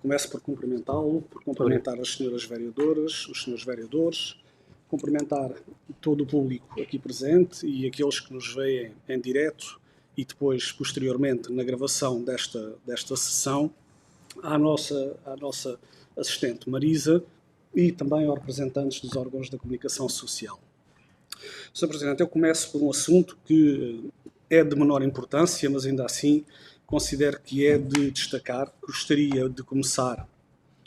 Começo por cumprimentá-lo, por cumprimentar as senhoras vereadoras, os senhores vereadores, cumprimentar todo o público aqui presente e aqueles que nos veem em direto e depois, posteriormente, na gravação desta sessão, à nossa assistente Marisa e também aos representantes dos órgãos da comunicação social. Sr. Presidente, eu começo por um assunto que é de menor importância, mas ainda assim considero que é de destacar. Gostaria de começar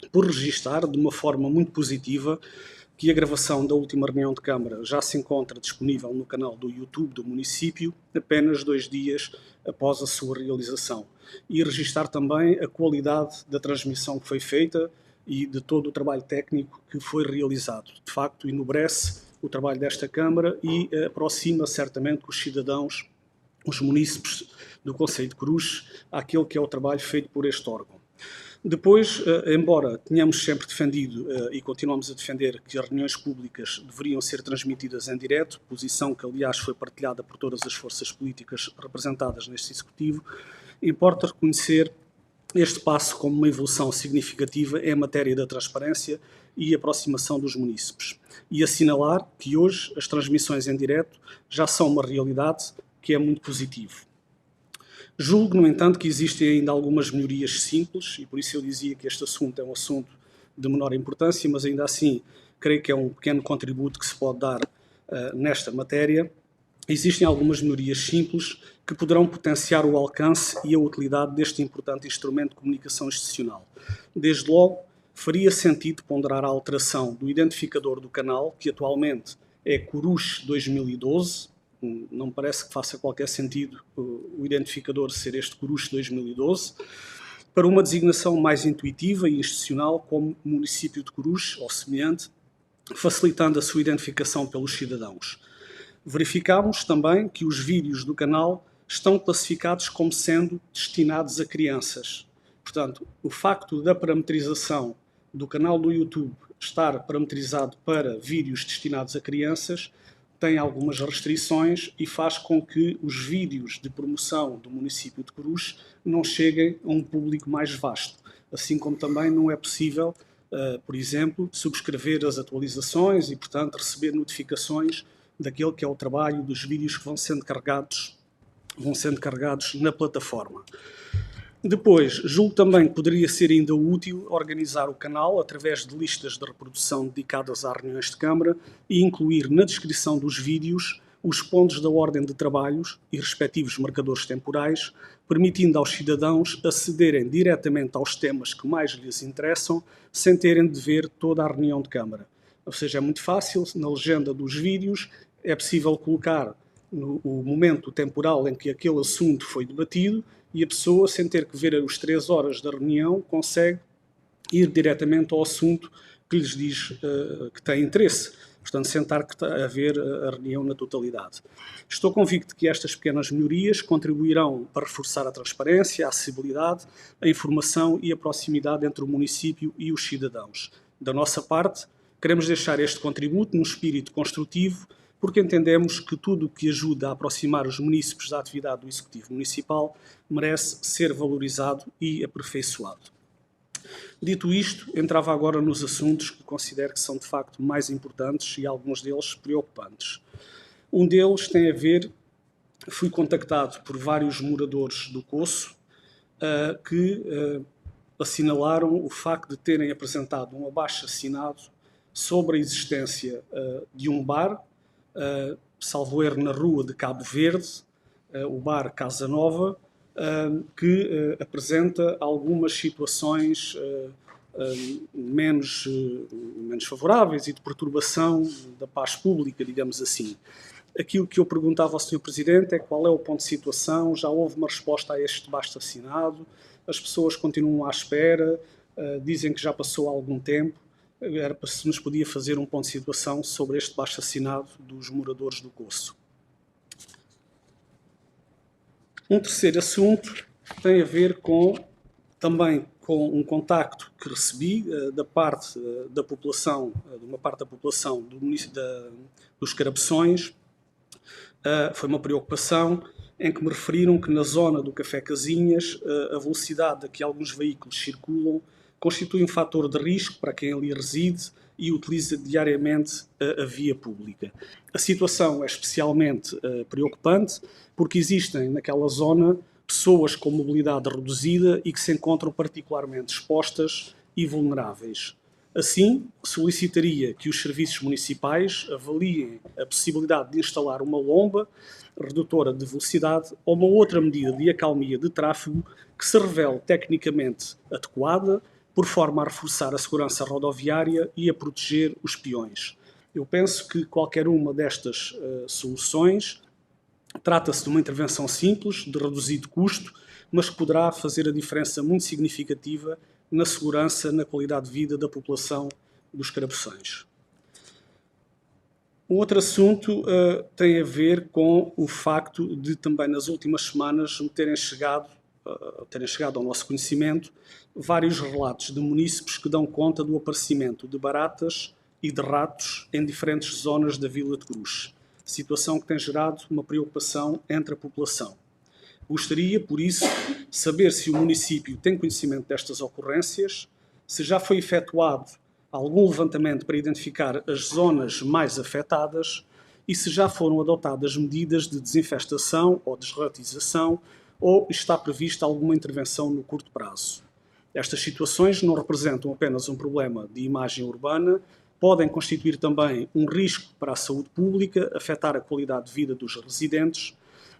por registar de uma forma muito positiva que a gravação da última reunião de Câmara já se encontra disponível no canal do YouTube do município, apenas 2 dias após a sua realização. E registar também a qualidade da transmissão que foi feita e de todo o trabalho técnico que foi realizado. De facto, enobrece o trabalho desta Câmara e aproxima certamente os cidadãos, os munícipes do Concelho de Cruz, àquele que é o trabalho feito por este órgão. Depois, embora tenhamos sempre defendido e continuamos a defender que as reuniões públicas deveriam ser transmitidas em direto, posição que aliás foi partilhada por todas as forças políticas representadas neste Executivo, importa reconhecer este passo como uma evolução significativa em matéria da transparência e aproximação dos munícipes. E assinalar que hoje as transmissões em direto já são uma realidade que é muito positivo. Julgo, no entanto, que existem ainda algumas melhorias simples, e por isso eu dizia que este assunto é um assunto de menor importância, mas ainda assim creio que é um pequeno contributo que se pode dar nesta matéria. Existem algumas melhorias simples que poderão potenciar o alcance e a utilidade deste importante instrumento de comunicação institucional. Desde logo, faria sentido ponderar a alteração do identificador do canal, que atualmente é Coruche 2012, não me parece que faça qualquer sentido o identificador ser este Coruche 2012, para uma designação mais intuitiva e institucional como município de Coruche ou semelhante, facilitando a sua identificação pelos cidadãos. Verificámos também que os vídeos do canal estão classificados como sendo destinados a crianças. Portanto, o facto da parametrização do canal do YouTube estar parametrizado para vídeos destinados a crianças tem algumas restrições e faz com que os vídeos de promoção do município de Coruche não cheguem a um público mais vasto. Assim como também não é possível, por exemplo, subscrever as atualizações e, portanto, receber notificações daquele que é o trabalho dos vídeos que vão sendo carregados na plataforma. Depois, julgo também que poderia ser ainda útil organizar o canal através de listas de reprodução dedicadas a reuniões de Câmara e incluir na descrição dos vídeos os pontos da ordem de trabalhos e respectivos marcadores temporais, permitindo aos cidadãos acederem diretamente aos temas que mais lhes interessam, sem terem de ver toda a reunião de Câmara. Ou seja, é muito fácil, na legenda dos vídeos, é possível colocar o momento temporal em que aquele assunto foi debatido e a pessoa, sem ter que ver as 3 horas da reunião, consegue ir diretamente ao assunto que lhes diz que tem interesse. Portanto, sem estar a ver a reunião na totalidade. Estou convicto que estas pequenas melhorias contribuirão para reforçar a transparência, a acessibilidade, a informação e a proximidade entre o município e os cidadãos. Da nossa parte, queremos deixar este contributo num espírito construtivo, porque entendemos que tudo o que ajuda a aproximar os munícipes da atividade do Executivo Municipal merece ser valorizado e aperfeiçoado. Dito isto, entrava agora nos assuntos que considero que são de facto mais importantes e alguns deles preocupantes. Um deles tem a ver, fui contactado por vários moradores do Coço que assinalaram o facto de terem apresentado um abaixo-assinado sobre a existência de um bar, salvo erro na rua de Cabo Verde, o bar Casa Nova, que apresenta algumas situações menos favoráveis e de perturbação da paz pública, digamos assim. Aquilo que eu perguntava ao Sr. Presidente é qual é o ponto de situação, já houve uma resposta a este abaixo-assinado, as pessoas continuam à espera, dizem que já passou algum tempo. Era para se nos podia fazer um ponto de situação sobre este abaixo-assinado dos moradores do Coço. Um terceiro assunto tem a ver também com um contacto que recebi da parte da população, de uma parte da população do município dos Carabeções. Foi uma preocupação em que me referiram que na zona do Café Casinhas a velocidade a que alguns veículos circulam constitui um fator de risco para quem ali reside e utiliza diariamente a via pública. A situação é especialmente preocupante porque existem naquela zona pessoas com mobilidade reduzida e que se encontram particularmente expostas e vulneráveis. Assim, solicitaria que os serviços municipais avaliem a possibilidade de instalar uma lomba redutora de velocidade ou uma outra medida de acalmia de tráfego que se revele tecnicamente adequada, por forma a reforçar a segurança rodoviária e a proteger os peões. Eu penso que qualquer uma destas soluções trata-se de uma intervenção simples, de reduzido custo, mas que poderá fazer a diferença muito significativa na segurança, na qualidade de vida da população dos Caraboções. Um outro assunto tem a ver com o facto de também nas últimas semanas terem chegado ao nosso conhecimento vários relatos de munícipes que dão conta do aparecimento de baratas e de ratos em diferentes zonas da Vila de Cruz, situação que tem gerado uma preocupação entre a população. Gostaria, por isso, saber se o município tem conhecimento destas ocorrências, se já foi efetuado algum levantamento para identificar as zonas mais afetadas e se já foram adotadas medidas de desinfestação ou desratização ou está prevista alguma intervenção no curto prazo. Estas situações não representam apenas um problema de imagem urbana, podem constituir também um risco para a saúde pública, afetar a qualidade de vida dos residentes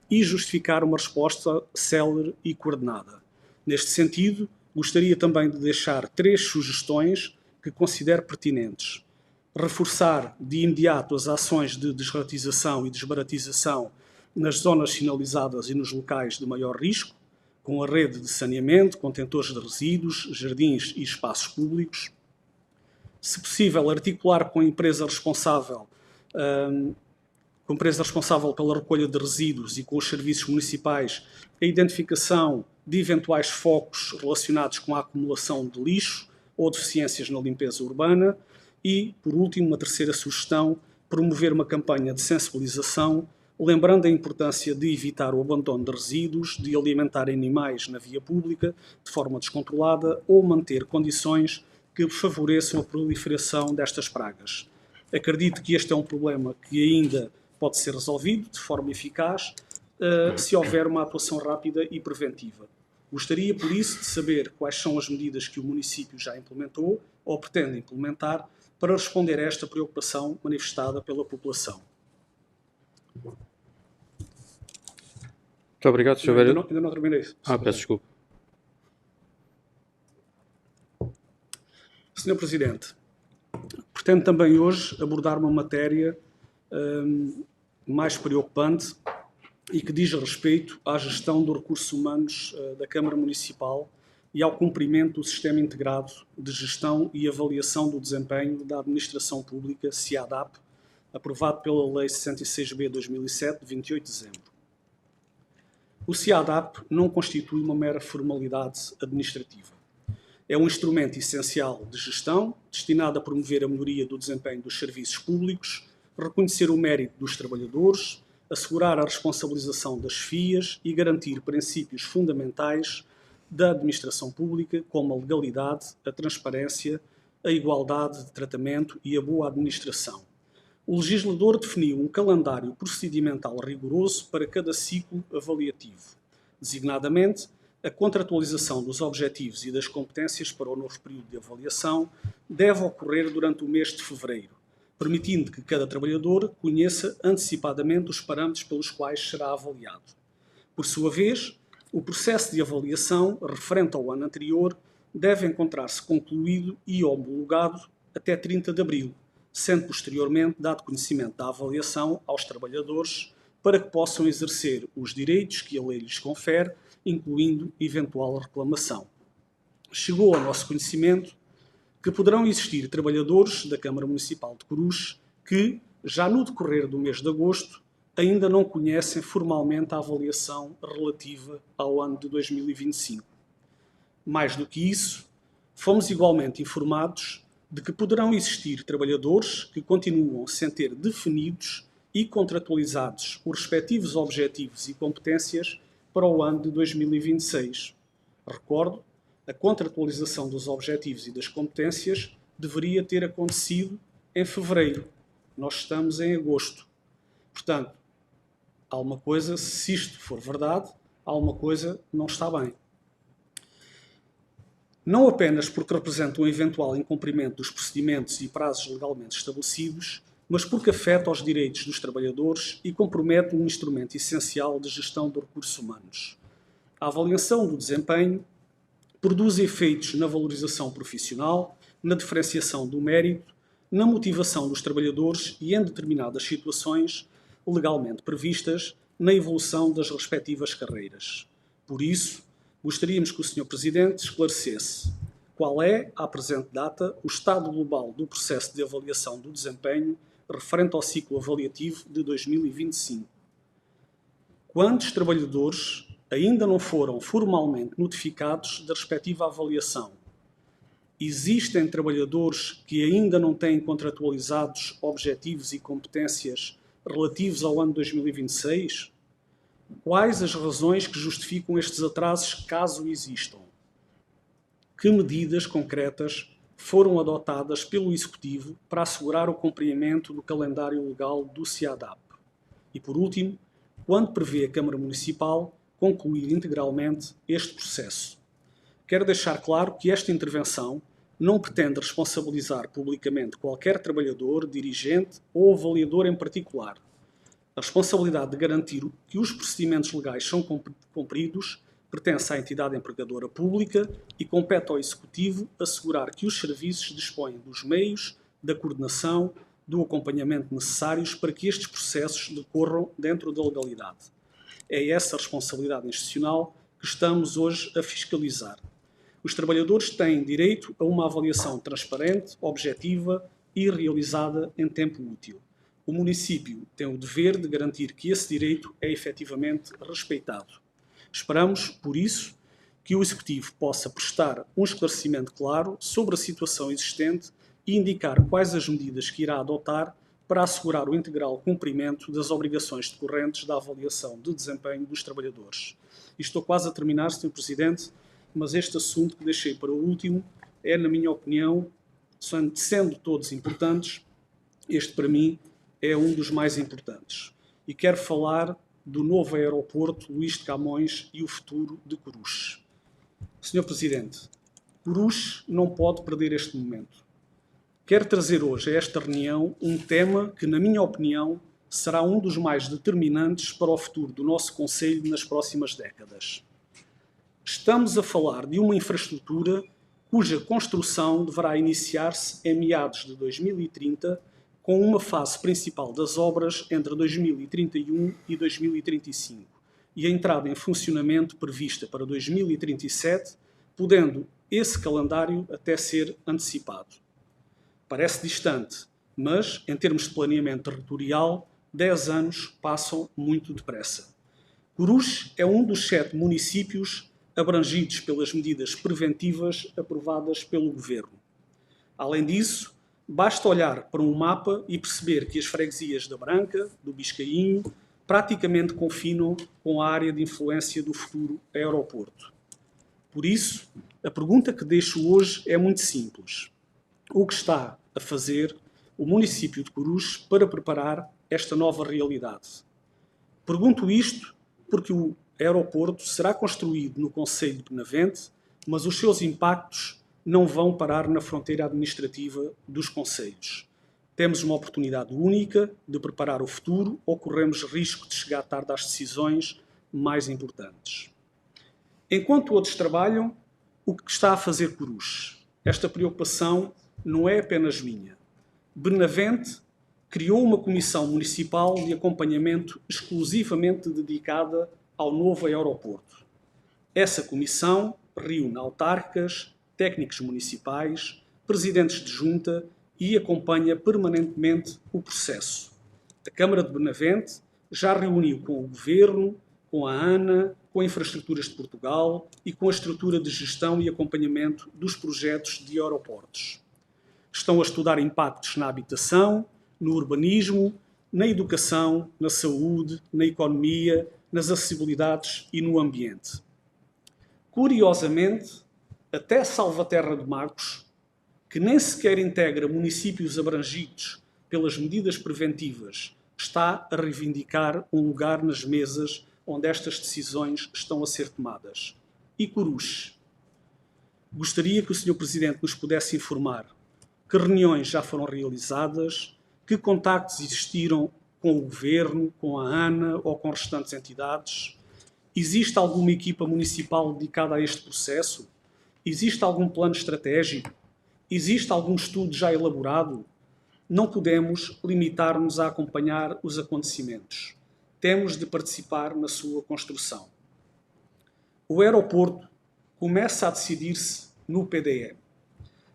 e justificar uma resposta célere e coordenada. Neste sentido, gostaria também de deixar 3 sugestões que considero pertinentes. Reforçar de imediato as ações de desratização e desbaratização nas zonas sinalizadas e nos locais de maior risco, com a rede de saneamento, contentores de resíduos, jardins e espaços públicos. Se possível, articular com a empresa responsável pela recolha de resíduos e com os serviços municipais a identificação de eventuais focos relacionados com a acumulação de lixo ou deficiências na limpeza urbana e, por último, uma terceira sugestão, promover uma campanha de sensibilização, lembrando a importância de evitar o abandono de resíduos, de alimentar animais na via pública de forma descontrolada ou manter condições que favoreçam a proliferação destas pragas. Acredito que este é um problema que ainda pode ser resolvido de forma eficaz se houver uma atuação rápida e preventiva. Gostaria, por isso, de saber quais são as medidas que o município já implementou ou pretende implementar para responder a esta preocupação manifestada pela população. Muito obrigado, Sr. Vereador. Ainda não terminei. Peço desculpa. Sr. Presidente, pretendo também hoje abordar uma matéria mais preocupante e que diz respeito à gestão dos recursos humanos da Câmara Municipal e ao cumprimento do Sistema Integrado de Gestão e Avaliação do Desempenho da Administração Pública, SIADAP, aprovado pela Lei 66/2007, de 28 de dezembro. O SIADAP não constitui uma mera formalidade administrativa. É um instrumento essencial de gestão, destinado a promover a melhoria do desempenho dos serviços públicos, reconhecer o mérito dos trabalhadores, assegurar a responsabilização das FIAs e garantir princípios fundamentais da administração pública, como a legalidade, a transparência, a igualdade de tratamento e a boa administração. O legislador definiu um calendário procedimental rigoroso para cada ciclo avaliativo, designadamente a contratualização dos objetivos e das competências para o novo período de avaliação deve ocorrer durante o mês de fevereiro, permitindo que cada trabalhador conheça antecipadamente os parâmetros pelos quais será avaliado. Por sua vez, o processo de avaliação referente ao ano anterior deve encontrar-se concluído e homologado até 30 de abril, sendo posteriormente dado conhecimento da avaliação aos trabalhadores para que possam exercer os direitos que a lei lhes confere, incluindo eventual reclamação. Chegou ao nosso conhecimento que poderão existir trabalhadores da Câmara Municipal de Cruz que, já no decorrer do mês de agosto, ainda não conhecem formalmente a avaliação relativa ao ano de 2025. Mais do que isso, fomos igualmente informados de que poderão existir trabalhadores que continuam sem ter definidos e contratualizados os respectivos objetivos e competências para o ano de 2026. Recordo A contratualização dos objetivos e das competências deveria ter acontecido em fevereiro. Nós estamos em agosto. Portanto, há uma coisa, se isto for verdade, há uma coisa que não está bem. Não apenas porque representa um eventual incumprimento dos procedimentos e prazos legalmente estabelecidos, mas porque afeta os direitos dos trabalhadores e compromete um instrumento essencial de gestão de recursos humanos. A avaliação do desempenho produz efeitos na valorização profissional, na diferenciação do mérito, na motivação dos trabalhadores e, em determinadas situações legalmente previstas, na evolução das respectivas carreiras. Por isso, gostaríamos que o Sr. Presidente esclarecesse qual é, à presente data, o estado global do processo de avaliação do desempenho referente ao ciclo avaliativo de 2025. Quantos trabalhadores ainda não foram formalmente notificados da respectiva avaliação? Existem trabalhadores que ainda não têm contratualizados objetivos e competências relativos ao ano 2026? Quais as razões que justificam estes atrasos, caso existam? Que medidas concretas foram adotadas pelo Executivo para assegurar o cumprimento do calendário legal do CIADAP? E, por último, quando prevê a Câmara Municipal concluir integralmente este processo? Quero deixar claro que esta intervenção não pretende responsabilizar publicamente qualquer trabalhador, dirigente ou avaliador em particular. A responsabilidade de garantir que os procedimentos legais são cumpridos pertence à entidade empregadora pública e compete ao Executivo assegurar que os serviços dispõem dos meios, da coordenação, do acompanhamento necessários para que estes processos decorram dentro da legalidade. É essa a responsabilidade institucional que estamos hoje a fiscalizar. Os trabalhadores têm direito a uma avaliação transparente, objetiva e realizada em tempo útil. O município tem o dever de garantir que esse direito é efetivamente respeitado. Esperamos, por isso, que o Executivo possa prestar um esclarecimento claro sobre a situação existente e indicar quais as medidas que irá adotar para assegurar o integral cumprimento das obrigações decorrentes da avaliação de desempenho dos trabalhadores. E estou quase a terminar, Sr. Presidente, mas este assunto que deixei para o último é, na minha opinião, sendo todos importantes, este para mim é um dos mais importantes. E quero falar do novo aeroporto Luís de Camões e o futuro de Coruche. Sr. Presidente, Coruche não pode perder este momento. Quero trazer hoje a esta reunião um tema que, na minha opinião, será um dos mais determinantes para o futuro do nosso concelho nas próximas décadas. Estamos a falar de uma infraestrutura cuja construção deverá iniciar-se em meados de 2030, com uma fase principal das obras entre 2031 e 2035 e a entrada em funcionamento prevista para 2037, podendo esse calendário até ser antecipado. Parece distante, mas, em termos de planeamento territorial, 10 anos passam muito depressa. Coruche é um dos 7 municípios abrangidos pelas medidas preventivas aprovadas pelo Governo. Além disso, basta olhar para um mapa e perceber que as freguesias da Branca, do Biscainho, praticamente confinam com a área de influência do futuro aeroporto. Por isso, a pergunta que deixo hoje é muito simples. O que está a fazer o município de Coruche para preparar esta nova realidade? Pergunto isto porque o aeroporto será construído no concelho de Benavente, mas os seus impactos não vão parar na fronteira administrativa dos concelhos. Temos uma oportunidade única de preparar o futuro ou corremos risco de chegar tarde às decisões mais importantes. Enquanto outros trabalham, o que está a fazer Coruche? Esta preocupação não é apenas minha. Benavente criou uma comissão municipal de acompanhamento exclusivamente dedicada ao novo aeroporto. Essa comissão reúne autárquicas, técnicos municipais, presidentes de junta e acompanha permanentemente o processo. A Câmara de Benavente já reuniu com o Governo, com a ANA, com a Infraestruturas de Portugal e com a estrutura de gestão e acompanhamento dos projetos de aeroportos. Estão a estudar impactos na habitação, no urbanismo, na educação, na saúde, na economia, nas acessibilidades e no ambiente. Curiosamente, até Salvaterra de Magos, que nem sequer integra municípios abrangidos pelas medidas preventivas, está a reivindicar um lugar nas mesas onde estas decisões estão a ser tomadas. E Coruche? Gostaria que o Sr. Presidente nos pudesse informar que reuniões já foram realizadas, que contactos existiram com o Governo, com a ANA ou com restantes entidades. Existe alguma equipa municipal dedicada a este processo? Existe algum plano estratégico? Existe algum estudo já elaborado? Não podemos limitar-nos a acompanhar os acontecimentos. Temos de participar na sua construção. O aeroporto começa a decidir-se no PDM.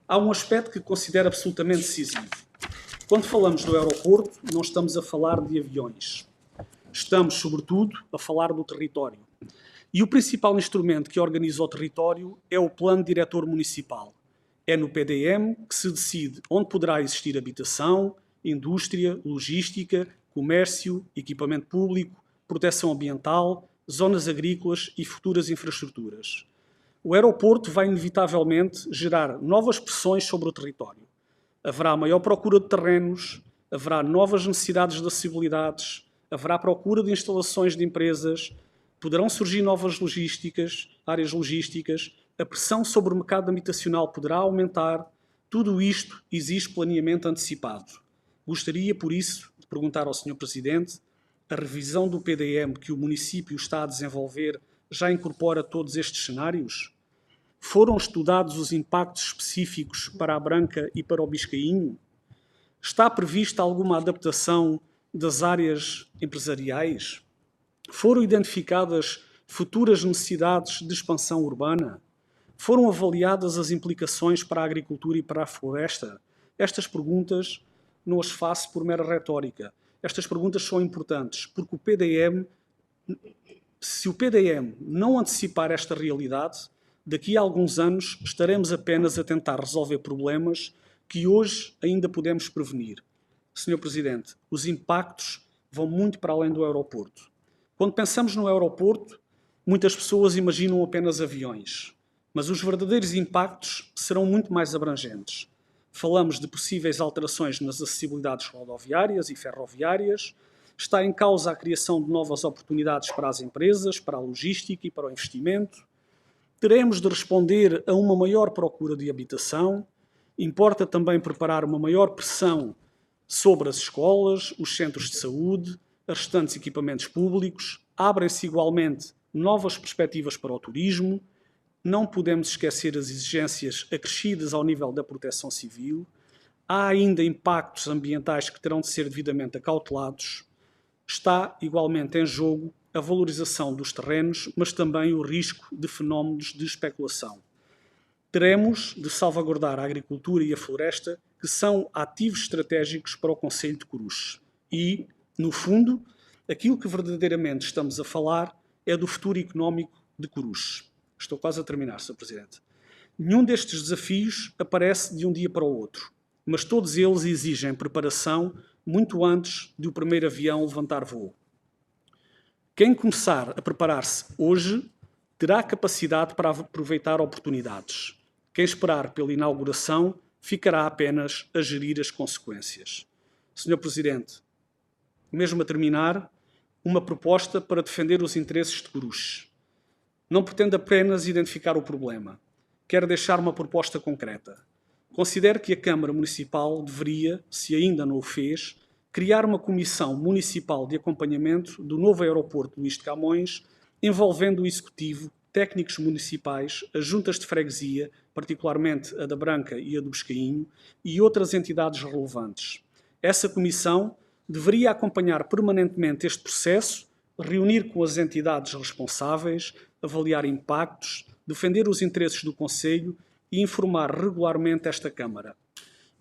Há um aspecto que considero absolutamente decisivo. Quando falamos do aeroporto, não estamos a falar de aviões. Estamos, sobretudo, a falar do território. E o principal instrumento que organiza o território é o Plano Diretor Municipal. É no PDM que se decide onde poderá existir habitação, indústria, logística, comércio, equipamento público, proteção ambiental, zonas agrícolas e futuras infraestruturas. O aeroporto vai inevitavelmente gerar novas pressões sobre o território. Haverá maior procura de terrenos, haverá novas necessidades de acessibilidades, haverá procura de instalações de empresas, poderão surgir novas áreas logísticas, a pressão sobre o mercado habitacional poderá aumentar. Tudo isto exige planeamento antecipado. Gostaria, por isso, de perguntar ao Sr. Presidente, a revisão do PDM que o município está a desenvolver já incorpora todos estes cenários? Foram estudados os impactos específicos para a Branca e para o Biscainho? Está prevista alguma adaptação das áreas empresariais? Foram identificadas futuras necessidades de expansão urbana? Foram avaliadas as implicações para a agricultura e para a floresta? Estas perguntas não as faço por mera retórica. Estas perguntas são importantes, porque se o PDM não antecipar esta realidade, daqui a alguns anos estaremos apenas a tentar resolver problemas que hoje ainda podemos prevenir. Sr. Presidente, os impactos vão muito para além do aeroporto. Quando pensamos no aeroporto, muitas pessoas imaginam apenas aviões, mas os verdadeiros impactos serão muito mais abrangentes. Falamos de possíveis alterações nas acessibilidades rodoviárias e ferroviárias, está em causa a criação de novas oportunidades para as empresas, para a logística e para o investimento. Teremos de responder a uma maior procura de habitação. Importa também preparar uma maior pressão sobre as escolas, os centros de saúde, os restantes equipamentos públicos. Abrem-se igualmente novas perspectivas para o turismo. Não podemos esquecer as exigências acrescidas ao nível da proteção civil. Há ainda impactos ambientais que terão de ser devidamente acautelados. Está igualmente em jogo a valorização dos terrenos, mas também o risco de fenómenos de especulação. Teremos de salvaguardar a agricultura e a floresta, que são ativos estratégicos para o concelho de Coruche. E, no fundo, aquilo que verdadeiramente estamos a falar é do futuro económico de Coruche. Estou quase a terminar, Sr. Presidente. Nenhum destes desafios aparece de um dia para o outro, mas todos eles exigem preparação muito antes de o primeiro avião levantar voo. Quem começar a preparar-se hoje terá capacidade para aproveitar oportunidades. Quem esperar pela inauguração ficará apenas a gerir as consequências. Sr. Presidente, mesmo a terminar, uma proposta para defender os interesses de Coruche. Não pretendo apenas identificar o problema. Quero deixar uma proposta concreta. Considero que a Câmara Municipal deveria, se ainda não o fez, criar uma comissão municipal de acompanhamento do novo aeroporto Luís de Camões, envolvendo o Executivo, técnicos municipais, as juntas de freguesia, particularmente a da Branca e a do Biscainho, e outras entidades relevantes. Essa comissão deveria acompanhar permanentemente este processo, reunir com as entidades responsáveis, avaliar impactos, defender os interesses do Concelho e informar regularmente esta Câmara.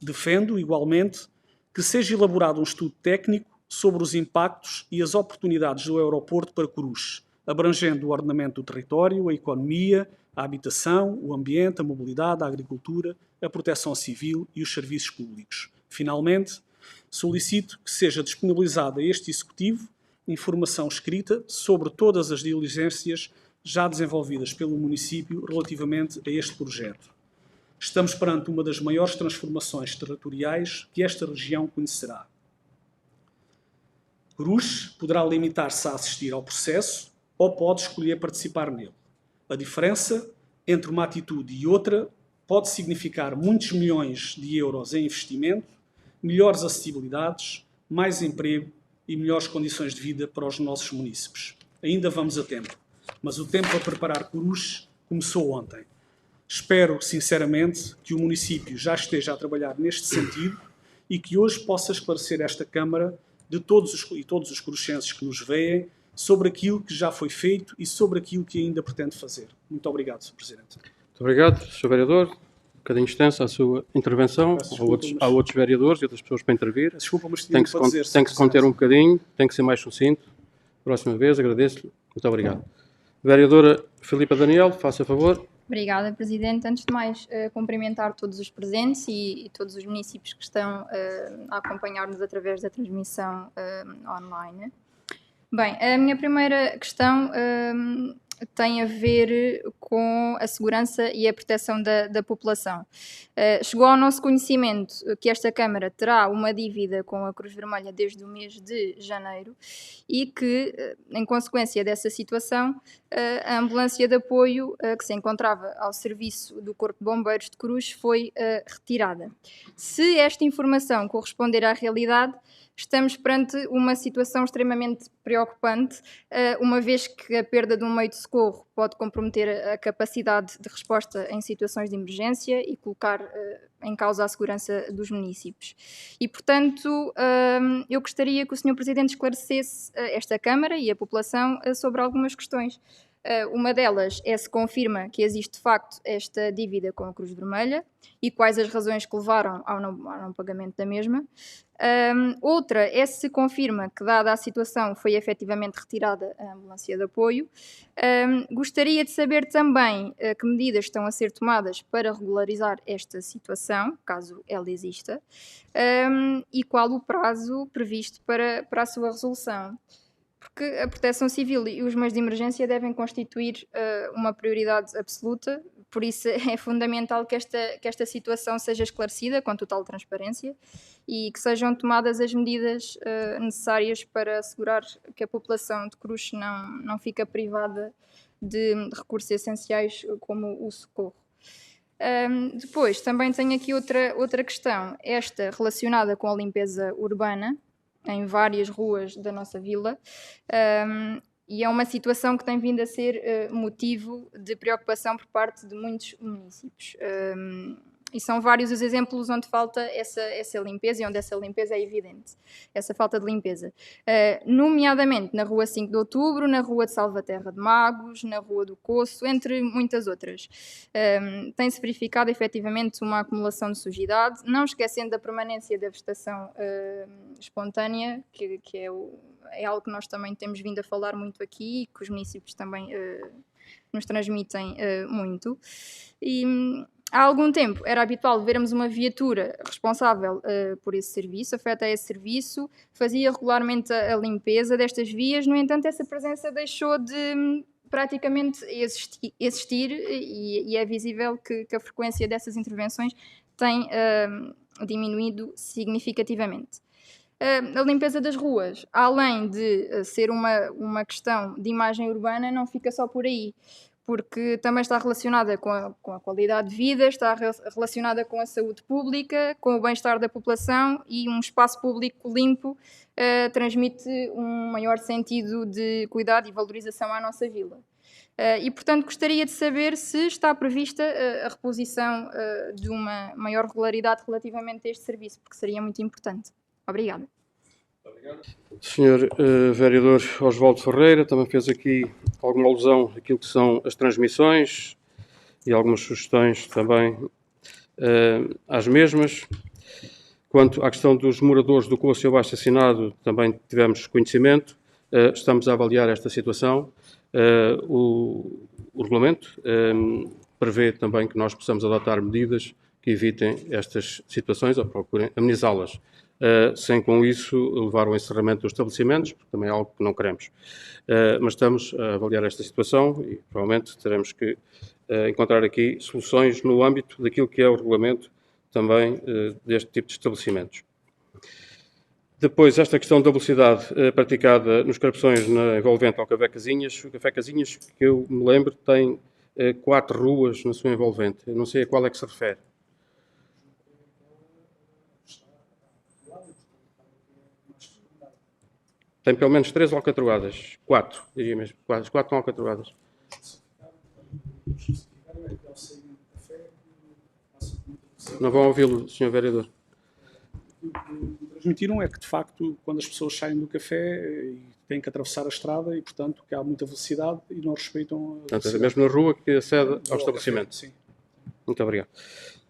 Defendo, igualmente, que seja elaborado um estudo técnico sobre os impactos e as oportunidades do aeroporto para Coruche, abrangendo o ordenamento do território, a economia, a habitação, o ambiente, a mobilidade, a agricultura, a proteção civil e os serviços públicos. Finalmente, solicito que seja disponibilizada a este Executivo informação escrita sobre todas as diligências já desenvolvidas pelo município relativamente a este projeto. Estamos perante uma das maiores transformações territoriais que esta região conhecerá. Cruz poderá limitar-se a assistir ao processo ou pode escolher participar nele. A diferença entre uma atitude e outra pode significar muitos milhões de euros em investimento, melhores acessibilidades, mais emprego e melhores condições de vida para os nossos munícipes. Ainda vamos a tempo, mas o tempo a preparar Cruz começou ontem. Espero, sinceramente, que o município já esteja a trabalhar neste sentido e que hoje possa esclarecer esta Câmara de todos os cruzenses que nos veem sobre aquilo que já foi feito e sobre aquilo que ainda pretende fazer. Muito obrigado, Sr. Presidente. Muito obrigado, Sr. Vereador. Um bocadinho extensa a sua intervenção. Há outros vereadores e outras pessoas para intervir. Desculpa, mas tem que se conter um bocadinho, tem que ser mais sucinto. Próxima vez, agradeço-lhe. Muito obrigado. Vereadora Filipa Daniel, faça favor. Obrigada, Presidente. Antes de mais, cumprimentar todos os presentes e todos os municípios que estão a acompanhar-nos através da transmissão online. Bem, a minha primeira questão tem a ver com a segurança e a proteção da população. Chegou ao nosso conhecimento que esta Câmara terá uma dívida com a Cruz Vermelha desde o mês de janeiro e que, em consequência dessa situação, a ambulância de apoio que se encontrava ao serviço do Corpo de Bombeiros de Cruz foi retirada. Se esta informação corresponder à realidade, estamos perante uma situação extremamente preocupante, uma vez que a perda de um meio de socorro pode comprometer a capacidade de resposta em situações de emergência e colocar em causa a segurança dos municípios. E, portanto, eu gostaria que o Sr. Presidente esclarecesse esta Câmara e a população sobre algumas questões. Uma delas é se confirma que existe de facto esta dívida com a Cruz Vermelha e quais as razões que levaram ao não pagamento da mesma. Outra é se confirma que, dada a situação, foi efetivamente retirada a ambulância de apoio. Gostaria de saber também que medidas estão a ser tomadas para regularizar esta situação, caso ela exista, e qual o prazo previsto para a sua resolução. Porque a proteção civil e os meios de emergência devem constituir uma prioridade absoluta, por isso é fundamental que esta situação seja esclarecida com total transparência e que sejam tomadas as medidas necessárias para assegurar que a população de Cruz não fica privada de recursos essenciais como o socorro. Depois, também tenho aqui outra questão, esta relacionada com a limpeza urbana, em várias ruas da nossa vila, e é uma situação que tem vindo a ser motivo de preocupação por parte de muitos municípios. E são vários os exemplos onde falta essa limpeza e onde essa limpeza é evidente, essa falta de limpeza. Nomeadamente na Rua 5 de Outubro, na Rua de Salvaterra de Magos, na Rua do Coço, entre muitas outras. Tem-se verificado efetivamente uma acumulação de sujidade, não esquecendo da permanência da vegetação espontânea, que é algo que nós também temos vindo a falar muito aqui e que os municípios também nos transmitem muito. E há algum tempo era habitual vermos uma viatura responsável por esse serviço, afeta esse serviço, fazia regularmente a limpeza destas vias, no entanto essa presença deixou de praticamente existir e é visível que a frequência dessas intervenções tem diminuído significativamente. A limpeza das ruas, além de ser uma questão de imagem urbana, não fica só por aí, porque também está relacionada com a qualidade de vida, está relacionada com a saúde pública, com o bem-estar da população, e um espaço público limpo transmite um maior sentido de cuidado e valorização à nossa vila. E, portanto, gostaria de saber se está prevista a reposição de uma maior regularidade relativamente a este serviço, porque seria muito importante. Obrigada. Sr. Vereador Osvaldo Ferreira também fez aqui alguma alusão àquilo que são as transmissões e algumas sugestões também às mesmas. Quanto à questão dos moradores do Coço e abaixo assinado, também tivemos conhecimento. Estamos a avaliar esta situação. O regulamento prevê também que nós possamos adotar medidas que evitem estas situações ou procurem amenizá-las, sem com isso levar ao encerramento dos estabelecimentos, porque também é algo que não queremos. Mas estamos a avaliar esta situação e provavelmente teremos que encontrar aqui soluções no âmbito daquilo que é o regulamento também deste tipo de estabelecimentos. Depois, esta questão da velocidade praticada nos carpeções envolvente ao Café Casinhas. O Café Casinhas, que eu me lembro, tem 4 ruas na sua envolvente. Eu não sei a qual é que se refere. Tem pelo menos 3 alcatroadas. 4, diria mesmo. As 4 estão alcatroadas. Não vão ouvi-lo, Sr. Vereador. O que transmitiram é que, de facto, quando as pessoas saem do café têm que atravessar a estrada e, portanto, que há muita velocidade e não respeitam a Portanto, é mesmo na rua que acede ao estabelecimento. Sim. Muito obrigado.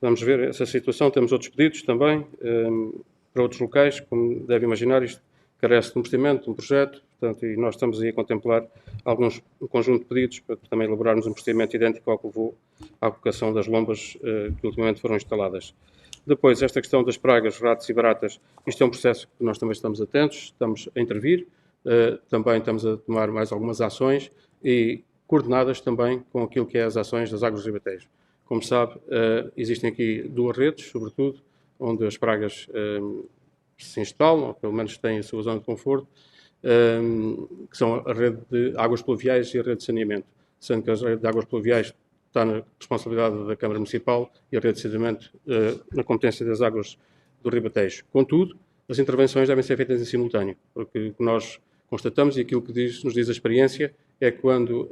Vamos ver essa situação. Temos outros pedidos também para outros locais. Como deve imaginar, isto carece de um procedimento, de um projeto. Portanto, e nós estamos aí a contemplar um conjunto de pedidos para também elaborarmos um procedimento idêntico ao que levou à colocação das lombas que ultimamente foram instaladas. Depois, esta questão das pragas, ratos e baratas, isto é um processo que nós também estamos atentos, estamos a intervir, também estamos a tomar mais algumas ações e coordenadas também com aquilo que é as ações das águas do Ribatejo. Como sabe, existem aqui 2 redes, sobretudo, onde as pragas se instalam, ou pelo menos têm a sua zona de conforto, que são a rede de águas pluviais e a rede de saneamento, sendo que a rede de águas pluviais está na responsabilidade da Câmara Municipal e a rede de saneamento na competência das águas do Ribatejo. Contudo, as intervenções devem ser feitas em simultâneo, porque o que nós constatamos e aquilo que nos diz a experiência é que quando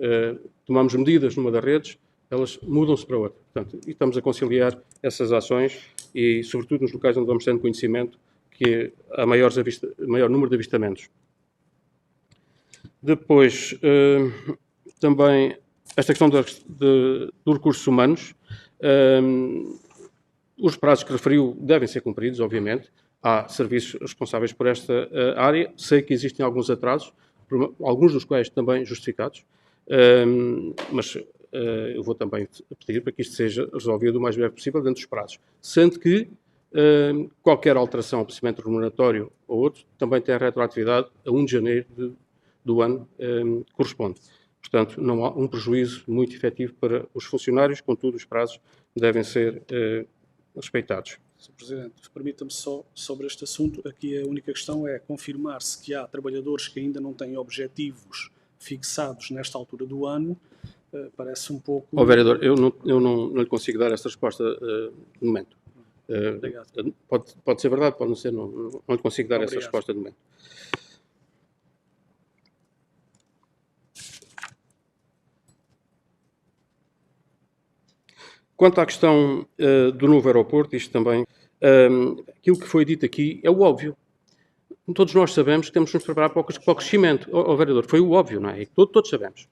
tomamos medidas numa das redes, elas mudam-se para outra. Portanto, e estamos a conciliar essas ações e, sobretudo, nos locais onde vamos tendo conhecimento que há maior número de avistamentos. Depois, também, esta questão dos recursos humanos. Os prazos que referiu devem ser cumpridos, obviamente. Há serviços responsáveis por esta área. Sei que existem alguns atrasos, alguns dos quais também justificados, mas eu vou também pedir para que isto seja resolvido o mais breve possível dentro dos prazos. Sendo que qualquer alteração ao procedimento remuneratório ou outro também tem a retroatividade a 1 de janeiro do ano que corresponde. Portanto, não há um prejuízo muito efetivo para os funcionários, contudo, os prazos devem ser respeitados. Sr. Presidente, permita-me só sobre este assunto, aqui a única questão é confirmar-se que há trabalhadores que ainda não têm objetivos fixados nesta altura do ano. Parece um pouco... Vereador, eu não lhe consigo dar esta resposta no momento. Obrigado. Pode ser verdade, pode não ser, não lhe consigo dar essa resposta no momento. Quanto à questão do novo aeroporto, isto também, aquilo que foi dito aqui é o óbvio. Todos nós sabemos que temos que nos preparar para o crescimento. Vereador, foi o óbvio, não é? Todos sabemos.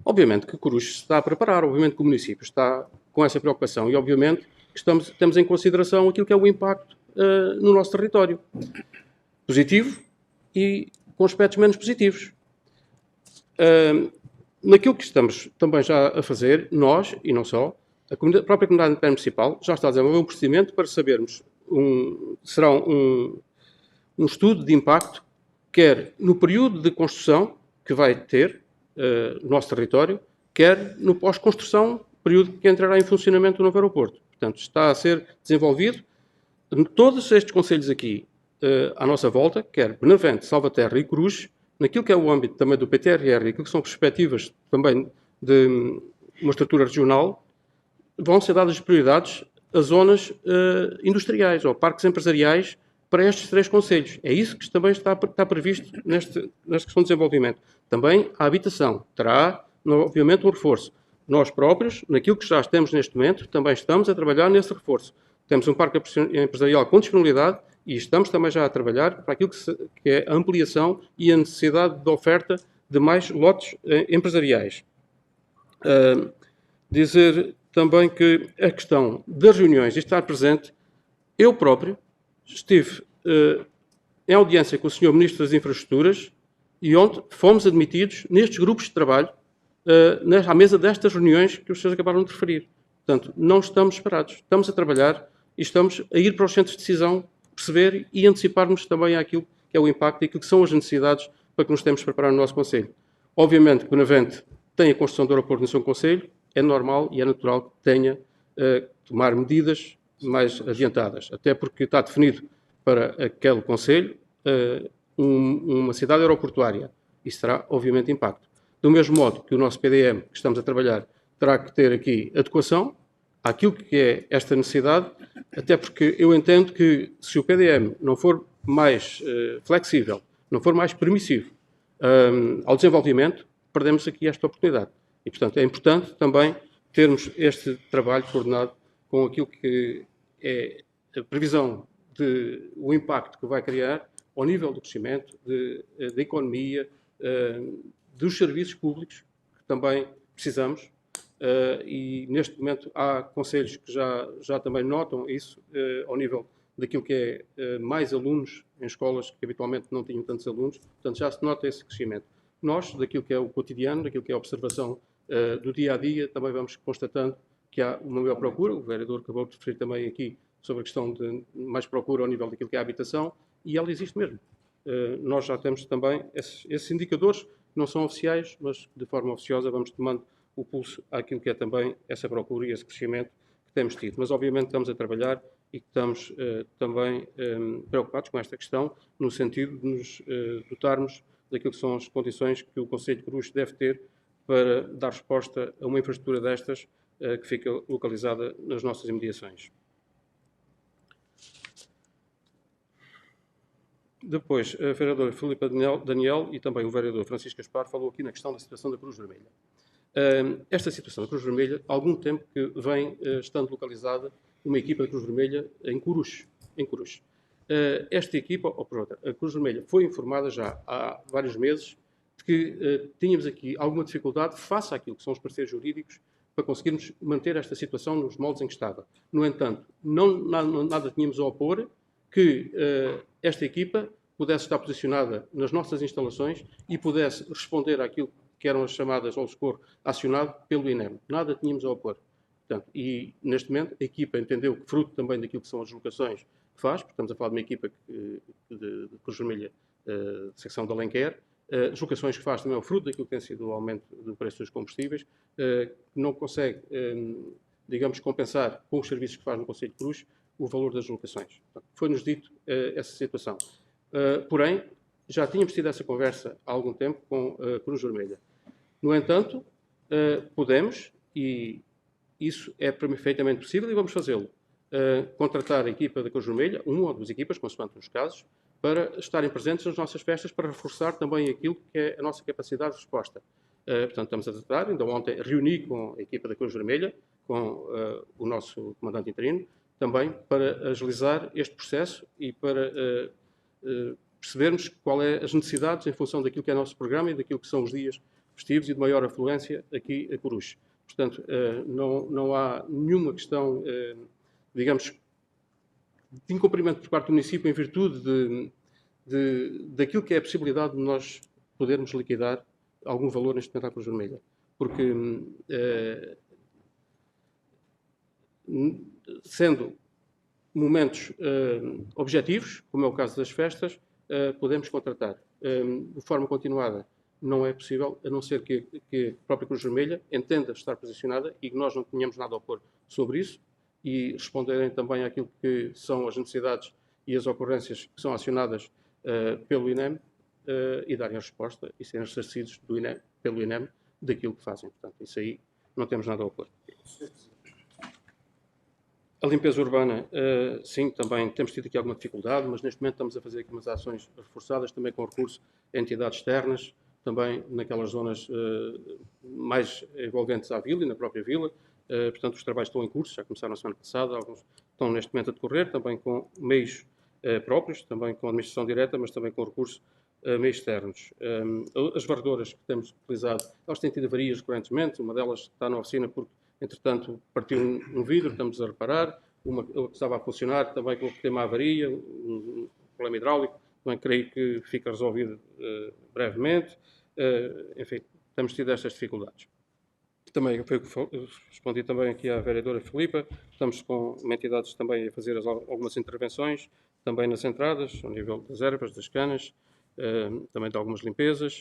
Obviamente que Coruche se está a preparar, obviamente que o município está com essa preocupação e, obviamente, que temos em consideração aquilo que é o impacto no nosso território. Positivo e com aspectos menos positivos. Naquilo que estamos também já a fazer, nós, e não só, a própria comunidade intermunicipal já está a desenvolver um procedimento para sabermos, será um estudo de impacto, quer no período de construção que vai ter no nosso território, quer no pós-construção, período que entrará em funcionamento o novo aeroporto. Portanto, está a ser desenvolvido em todos estes concelhos aqui à nossa volta, quer Benavente, Salvaterra e Coruche, naquilo que é o âmbito também do PTRR e aquilo que são perspectivas também de uma estrutura regional, vão ser dadas prioridades a zonas industriais ou parques empresariais para estes 3 concelhos. É isso que também está previsto nesta questão de desenvolvimento. Também a habitação terá, obviamente, um reforço. Nós próprios, naquilo que já temos neste momento, também estamos a trabalhar nesse reforço. Temos um parque empresarial com disponibilidade e estamos também já a trabalhar para aquilo que é a ampliação e a necessidade de oferta de mais lotes empresariais. Dizer também que a questão das reuniões e estar presente, eu próprio estive em audiência com o Sr. Ministro das Infraestruturas e ontem fomos admitidos nestes grupos de trabalho à mesa destas reuniões que os senhores acabaram de referir. Portanto, não estamos parados. Estamos a trabalhar e estamos a ir para os centros de decisão, perceber e anteciparmos também àquilo que é o impacto e aquilo que são as necessidades para que nos temos de preparar no nosso Conselho. Obviamente que Benavente tem a construção do aeroporto no seu Conselho, é normal e é natural que tenha tomar medidas mais adiantadas, até porque está definido para aquele Conselho uma cidade aeroportuária. Isso terá, obviamente, impacto. Do mesmo modo que o nosso PDM, que estamos a trabalhar, terá que ter aqui adequação àquilo que é esta necessidade, até porque eu entendo que se o PDM não for mais flexível, não for mais permissivo ao desenvolvimento, perdemos aqui esta oportunidade. E, portanto, é importante também termos este trabalho coordenado com aquilo que é a previsão o impacto que vai criar ao nível do crescimento, da economia, dos serviços públicos, que também precisamos, e neste momento há conselhos que já também notam isso, ao nível daquilo que é mais alunos em escolas que habitualmente não tinham tantos alunos, portanto já se nota esse crescimento. Nós, daquilo que é o cotidiano, daquilo que é a observação do dia-a-dia, também vamos constatando que há uma maior procura, o vereador acabou de referir também aqui sobre a questão de mais procura ao nível daquilo que é a habitação, e ela existe mesmo. Nós já temos também esses indicadores, não são oficiais, mas de forma oficiosa vamos tomando o pulso àquilo que é também essa procura e esse crescimento que temos tido. Mas obviamente estamos a trabalhar e que estamos também preocupados com esta questão, no sentido de nos dotarmos daquilo que são as condições que o Conselho de Cruz deve ter para dar resposta a uma infraestrutura destas que fica localizada nas nossas imediações. Depois, a vereadora Filipa Daniel e também o vereador Francisco Gaspar falou aqui na questão da situação da Cruz Vermelha. Esta situação da Cruz Vermelha, há algum tempo que vem estando localizada uma equipa da Cruz Vermelha em Coruche. Esta equipa, ou por outra, a Cruz Vermelha foi informada já há vários meses de que tínhamos aqui alguma dificuldade face àquilo que são os parceiros jurídicos para conseguirmos manter esta situação nos moldes em que estava. No entanto, nada tínhamos a opor que esta equipa pudesse estar posicionada nas nossas instalações e pudesse responder àquilo que eram as chamadas ao socorro acionado pelo INEM. Nada tínhamos a opor. Portanto, e, neste momento, a equipa entendeu que, fruto também daquilo que são as deslocações que faz, porque estamos a falar de uma equipa de Cruz Vermelha, de secção de Alenquer, deslocações que faz também é o fruto daquilo que tem sido o aumento do preço dos combustíveis, que não consegue, digamos, compensar com os serviços que faz no Conselho de Cruz o valor das deslocações. Foi-nos dito essa situação. Porém, já tínhamos tido essa conversa há algum tempo com a Cruz Vermelha. No entanto, podemos, e isso é perfeitamente possível e vamos fazê-lo, contratar a equipa da Cruz Vermelha, uma ou duas equipas, consoante os casos, para estarem presentes nas nossas festas, para reforçar também aquilo que é a nossa capacidade de resposta. Portanto, estamos a tratar, ainda ontem reuni com a equipa da Cruz Vermelha, com o nosso comandante interino, também para agilizar este processo e para percebermos qual é as necessidades em função daquilo que é o nosso programa e daquilo que são os dias festivos e de maior afluência aqui a Coruche. Portanto, não há nenhuma questão, digamos, de incumprimento por parte do município em virtude daquilo que é a possibilidade de nós podermos liquidar algum valor neste momento à Cruz Vermelha. Porque, sendo momentos objetivos, como é o caso das festas, podemos contratar. De forma continuada não é possível, a não ser que a própria Cruz Vermelha entenda estar posicionada e que nós não tenhamos nada a opor sobre isso e responderem também àquilo que são as necessidades e as ocorrências que são acionadas pelo INEM e darem a resposta e serem ressarcidos pelo INEM daquilo que fazem. Portanto, isso aí não temos nada a opor. A limpeza urbana, sim, também temos tido aqui alguma dificuldade, mas neste momento estamos a fazer aqui umas ações reforçadas, também com recurso a entidades externas, também naquelas zonas mais envolventes à vila e na própria vila. Portanto, os trabalhos estão em curso, já começaram a semana passada, alguns estão neste momento a decorrer, também com meios próprios, também com administração direta, mas também com recurso a meios externos. As varredoras que temos utilizado, elas têm tido avarias recorrentemente, uma delas está na oficina porque, entretanto, partiu um vidro, estamos a reparar, uma que estava a funcionar, também com o tema avaria, um problema hidráulico, também creio que fica resolvido brevemente. Enfim, temos tido estas dificuldades. Também foi o que respondi também aqui à vereadora Filipa. Estamos com entidades também a fazer algumas intervenções, também nas entradas, ao nível das ervas, das canas, também de algumas limpezas.